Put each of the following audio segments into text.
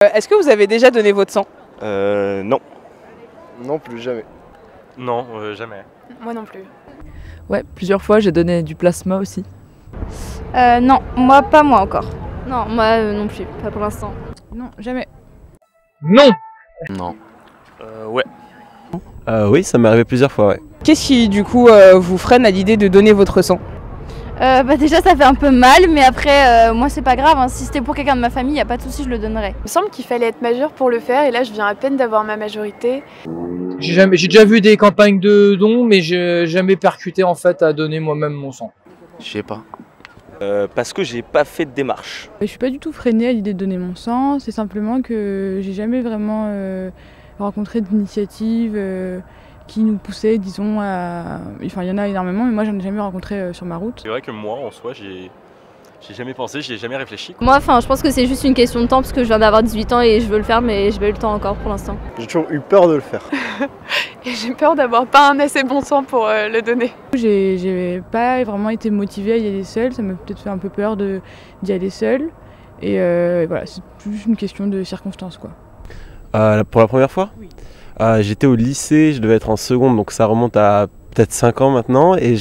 Est-ce que vous avez déjà donné votre sang? Non. Non plus, jamais. Non, jamais. Moi non plus. Ouais, plusieurs fois j'ai donné du plasma aussi. Non, pas moi encore. Non, moi non plus, pas pour l'instant. Non, jamais. Non. Non. Ouais. Oui, ça m'est arrivé plusieurs fois, ouais. Qu'est-ce qui du coup vous freine à l'idée de donner votre sang? Déjà ça fait un peu mal, mais après moi c'est pas grave, hein. Si c'était pour quelqu'un de ma famille, y a pas de souci, je le donnerais. Il me semble qu'il fallait être majeur pour le faire et là je viens à peine d'avoir ma majorité. J'ai déjà vu des campagnes de dons, mais j'ai jamais percuté en fait à donner moi-même mon sang. Je sais pas. Parce que j'ai pas fait de démarche. Je suis pas du tout freinée à l'idée de donner mon sang, c'est simplement que j'ai jamais vraiment rencontré d'initiative qui nous poussait, disons, à... Enfin, il y en a énormément, mais moi j'en ai jamais rencontré sur ma route. C'est vrai que moi, en soi, j'ai jamais pensé, j'y ai jamais réfléchi. Moi, je pense que c'est juste une question de temps parce que je viens d'avoir 18 ans et je veux le faire, mais j'ai pas eu le temps encore pour l'instant. J'ai toujours eu peur de le faire. Et j'ai peur d'avoir pas un assez bon sang pour le donner. J'ai pas vraiment été motivée à y aller seule, ça m'a peut-être fait un peu peur d'y aller seule. Et voilà, c'est plus une question de circonstances, quoi. Pour la première fois? Oui. J'étais au lycée, je devais être en seconde, donc ça remonte à peut-être 5 ans maintenant. Et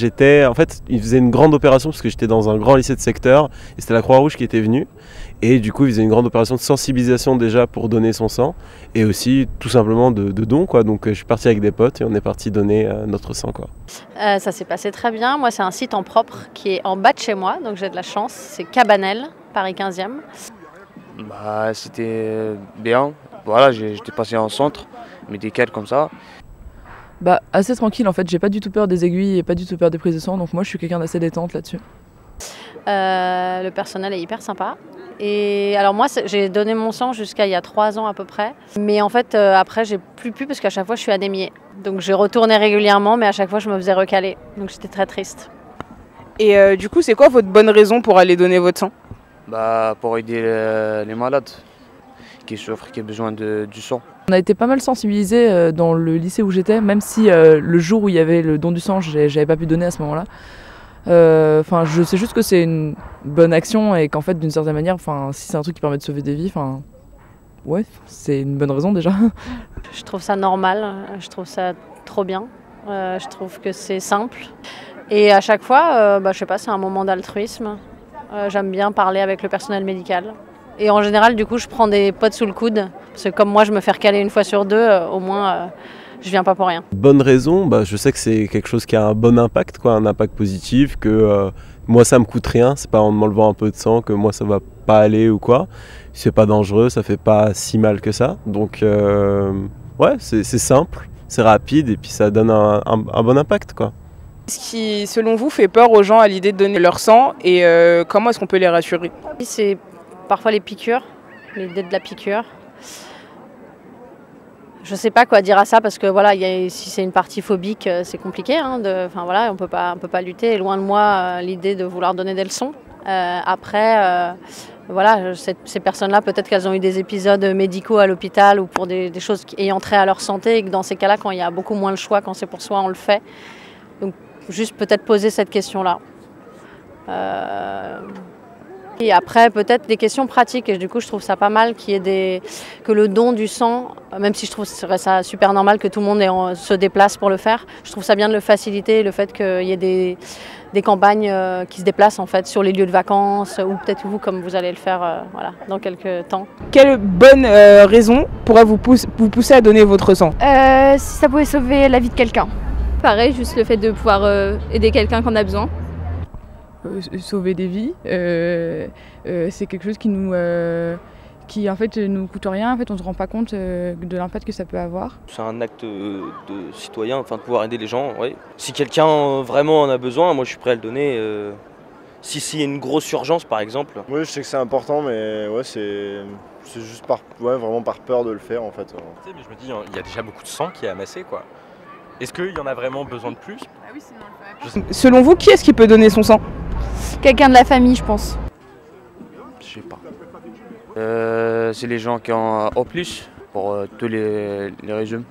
en fait, ils faisaient une grande opération parce que j'étais dans un grand lycée de secteur. Et c'était la Croix-Rouge qui était venue. Et du coup, ils faisaient une grande opération de sensibilisation déjà pour donner son sang. Et aussi, tout simplement, de don, quoi. Donc je suis parti avec des potes et on est parti donner notre sang, quoi. Ça s'est passé très bien. Moi, c'est un site en propre qui est en bas de chez moi, donc j'ai de la chance. C'est Cabanel, Paris 15e. Bah, c'était bien. Voilà, j'étais passé en centre médical comme ça. Bah, assez tranquille en fait, j'ai pas du tout peur des aiguilles et pas du tout peur des prises de sang, donc moi je suis quelqu'un d'assez détente là-dessus. Le personnel est hyper sympa. Et alors moi, j'ai donné mon sang jusqu'à il y a 3 ans à peu près. Mais en fait, après, j'ai plus pu parce qu'à chaque fois, je suis anémiée. Donc j'ai retourné régulièrement, mais à chaque fois, je me faisais recaler. Donc j'étais très triste. Et du coup, c'est quoi votre bonne raison pour aller donner votre sang? Bah, pour aider les malades qui souffrent, qui ont besoin du sang. On a été pas mal sensibilisés dans le lycée où j'étais, même si le jour où il y avait le don du sang, j'avais pas pu donner à ce moment-là. Enfin, je sais juste que c'est une bonne action et qu'en fait, d'une certaine manière, si c'est un truc qui permet de sauver des vies, ouais, c'est une bonne raison déjà. Je trouve ça normal, je trouve ça trop bien. Je trouve que c'est simple. Et à chaque fois, je sais pas, c'est un moment d'altruisme. J'aime bien parler avec le personnel médical. Et en général, du coup, je prends des potes sous le coude. Parce que comme moi, je me fais recaler une fois sur 2, au moins, je viens pas pour rien. Bonne raison, je sais que c'est quelque chose qui a un bon impact, quoi, un impact positif, que moi ça me coûte rien, c'est pas en m'enlevant un peu de sang que moi ça va pas aller ou quoi. C'est pas dangereux, ça fait pas si mal que ça. Donc ouais, c'est simple, c'est rapide et puis ça donne un bon impact, quoi. Ce qui, selon vous, fait peur aux gens à l'idée de donner leur sang et comment est-ce qu'on peut les rassurer? C'est parfois les piqûres, l'idée de la piqûre. Je sais pas quoi dire à ça parce que voilà, si c'est une partie phobique, c'est compliqué. Voilà, on peut pas lutter. Et loin de moi l'idée de vouloir donner des leçons. Après, voilà, ces personnes-là, peut-être qu'elles ont eu des épisodes médicaux à l'hôpital ou pour des choses ayant trait à leur santé et que dans ces cas-là, quand il y a beaucoup moins le choix, quand c'est pour soi, on le fait. Donc juste peut-être poser cette question-là. Et après, peut-être des questions pratiques. Et du coup, je trouve ça pas mal que le don du sang, même si je trouve ça super normal que tout le monde se déplace pour le faire, je trouve ça bien de le faciliter, le fait qu'il y ait des campagnes qui se déplacent en fait sur les lieux de vacances, ou peut-être vous, comme vous allez le faire voilà, dans quelques temps. Quelle bonne raison pourrait vous pousser à donner votre sang? Si ça pouvait sauver la vie de quelqu'un. Pareil, juste le fait de pouvoir aider quelqu'un quand on a besoin. Sauver des vies, c'est quelque chose qui en fait nous coûte rien. En fait, on se rend pas compte de l'impact que ça peut avoir. C'est un acte de citoyen, de pouvoir aider les gens. Ouais. Si quelqu'un vraiment en a besoin, moi je suis prêt à le donner. S'il y a une grosse urgence, par exemple. Oui, je sais que c'est important, mais ouais, c'est juste vraiment par peur de le faire, en fait. Mais je me dis, il y a déjà beaucoup de sang qui est amassé, quoi. Est-ce qu'il y en a vraiment besoin de plus? Ah oui, sinon on le fait. Selon vous, qui est-ce qui peut donner son sang? Quelqu'un de la famille, je pense. Je sais pas. C'est les gens qui ont au plus pour tous les régimes.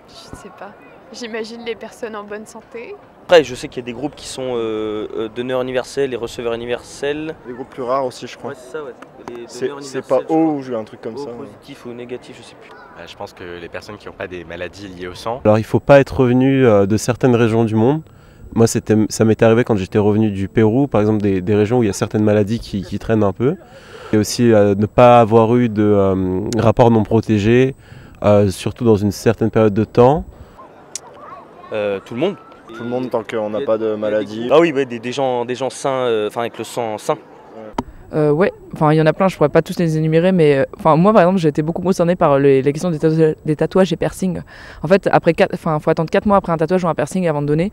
Je sais pas. J'imagine les personnes en bonne santé Après, je sais qu'il y a des groupes qui sont donneurs universels et receveurs universels. Des groupes plus rares aussi, je crois. Ouais, c'est ça, ouais. C'est pas O ou un truc comme ça. Positif ou négatif, je sais plus. Je pense que les personnes qui n'ont pas des maladies liées au sang. Alors il faut pas être revenu de certaines régions du monde. Moi ça m'était arrivé quand j'étais revenu du Pérou, par exemple des régions où il y a certaines maladies qui traînent un peu. Et aussi ne pas avoir eu de rapport non protégé, surtout dans une certaine période de temps. Tout le monde. Tout le monde tant qu'on n'a pas de maladie. Ah oui, ouais, des gens sains, enfin avec le sang sain. Ouais, enfin il y en a plein, je pourrais pas tous les énumérer, mais enfin moi par exemple j'ai été beaucoup concernée par les questions des tatouages et piercings. En fait, faut attendre 4 mois après un tatouage ou un piercing avant de donner.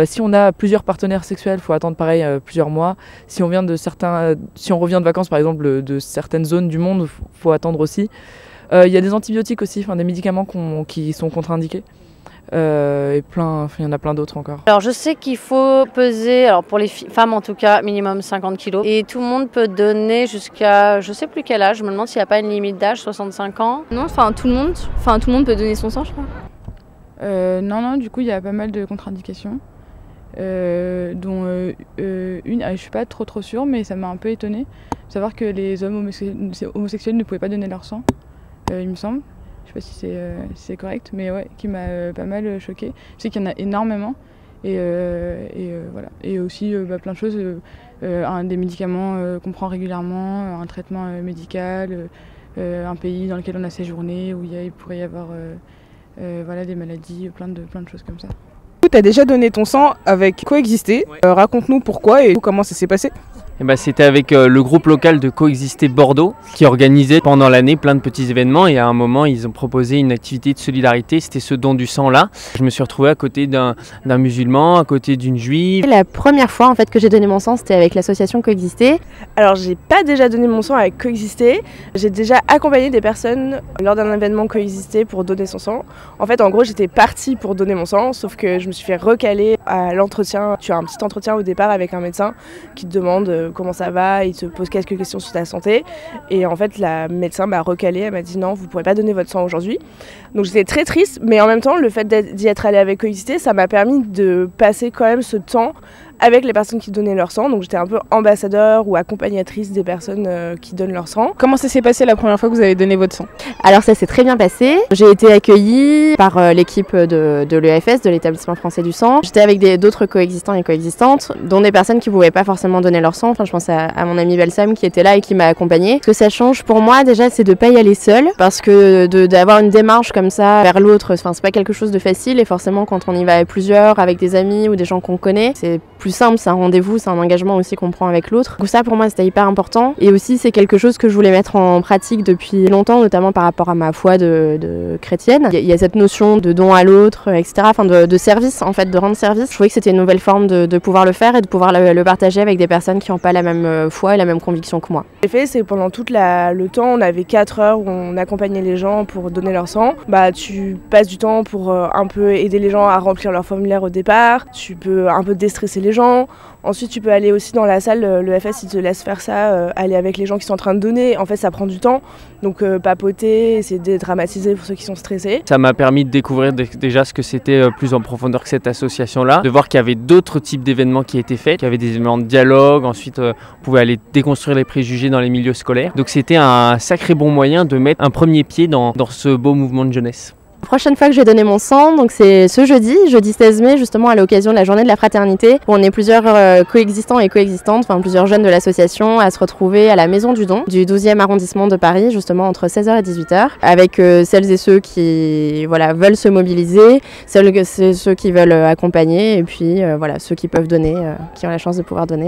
Si on a plusieurs partenaires sexuels, faut attendre pareil plusieurs mois. Si on revient de vacances par exemple de certaines zones du monde, faut attendre aussi. Il y a des antibiotiques aussi, des médicaments qui sont contre-indiqués. Et il y en a plein d'autres encore. Alors je sais qu'il faut peser, alors pour les femmes en tout cas, minimum 50 kg. Et tout le monde peut donner jusqu'à, je sais plus quel âge, je me demande s'il n'y a pas une limite d'âge, 65 ans. Non, tout le monde peut donner son sang, je crois. Non, du coup il y a pas mal de contre-indications. Dont une, je suis pas trop sûre, mais ça m'a un peu étonnée. Savoir que les hommes homosexuels ne pouvaient pas donner leur sang, il me semble. Je sais pas si c'est correct, mais ouais, qui m'a pas mal choquée. Je sais qu'il y en a énormément. Et voilà. Et aussi plein de choses, des médicaments qu'on prend régulièrement, un traitement médical, un pays dans lequel on a séjourné, où il pourrait y avoir des maladies, plein de choses comme ça. Tu as déjà donné ton sang avec Coexister. Ouais. Raconte-nous pourquoi et comment ça s'est passé. C'était avec le groupe local de Coexister Bordeaux qui organisait pendant l'année plein de petits événements et à un moment ils ont proposé une activité de solidarité, c'était ce don du sang là. Je me suis retrouvé à côté d'un musulman, à côté d'une juive. La première fois en fait que j'ai donné mon sang c'était avec l'association Coexister. Alors j'ai pas déjà donné mon sang avec Coexister, j'ai déjà accompagné des personnes lors d'un événement Coexister pour donner son sang. En fait en gros j'étais partie pour donner mon sang sauf que je me suis fait recaler à l'entretien. Tu as un petit entretien au départ avec un médecin qui te demande comment ça va, il te pose quelques questions sur ta santé et en fait la médecin m'a recalé, elle m'a dit non vous pourrez pas donner votre sang aujourd'hui. Donc j'étais très triste mais en même temps le fait d'y être allée avec Coexister ça m'a permis de passer quand même ce temps avec les personnes qui donnaient leur sang, donc j'étais un peu ambassadeur ou accompagnatrice des personnes qui donnent leur sang. Comment ça s'est passé la première fois que vous avez donné votre sang? Alors ça s'est très bien passé, j'ai été accueillie par l'équipe de l'EFS, de l'établissement français du sang. J'étais avec d'autres coexistants et coexistantes, dont des personnes qui ne pouvaient pas forcément donner leur sang. Enfin, je pense à mon amie Belsam qui était là et qui m'a accompagnée. Ce que ça change pour moi déjà c'est de ne pas y aller seule, parce que d'avoir une démarche comme ça vers l'autre, c'est pas quelque chose de facile et forcément quand on y va à plusieurs, avec des amis ou des gens qu'on connaît, c'est plus simple, c'est un rendez-vous, c'est un engagement aussi qu'on prend avec l'autre. Donc ça pour moi c'était hyper important et aussi c'est quelque chose que je voulais mettre en pratique depuis longtemps, notamment par rapport à ma foi de chrétienne. Il y a cette notion de don à l'autre, etc., enfin de service en fait, de rendre service. Je trouvais que c'était une nouvelle forme de pouvoir le faire et de pouvoir le partager avec des personnes qui n'ont pas la même foi et la même conviction que moi. Ce que j'ai fait c'est pendant tout le temps, on avait 4 heures où on accompagnait les gens pour donner leur sang. Tu passes du temps pour un peu aider les gens à remplir leur formulaire au départ, tu peux un peu déstresser les gens. Ensuite, tu peux aller aussi dans la salle, le FS il te laisse faire ça, aller avec les gens qui sont en train de donner. En fait, ça prend du temps, donc papoter, essayer de dédramatiser pour ceux qui sont stressés. Ça m'a permis de découvrir déjà ce que c'était plus en profondeur que cette association-là, de voir qu'il y avait d'autres types d'événements qui étaient faits, qu'il y avait des événements de dialogue, ensuite on pouvait aller déconstruire les préjugés dans les milieux scolaires. Donc c'était un sacré bon moyen de mettre un premier pied dans ce beau mouvement de jeunesse. La prochaine fois que je vais donner mon sang, donc c'est ce jeudi 16 mai, justement à l'occasion de la journée de la fraternité, où on est plusieurs coexistants et coexistantes, enfin plusieurs jeunes de l'association à se retrouver à la Maison du Don du 12e arrondissement de Paris, justement entre 16h et 18h, avec celles et ceux qui veulent se mobiliser, ceux qui veulent accompagner, et puis ceux qui peuvent donner, qui ont la chance de pouvoir donner.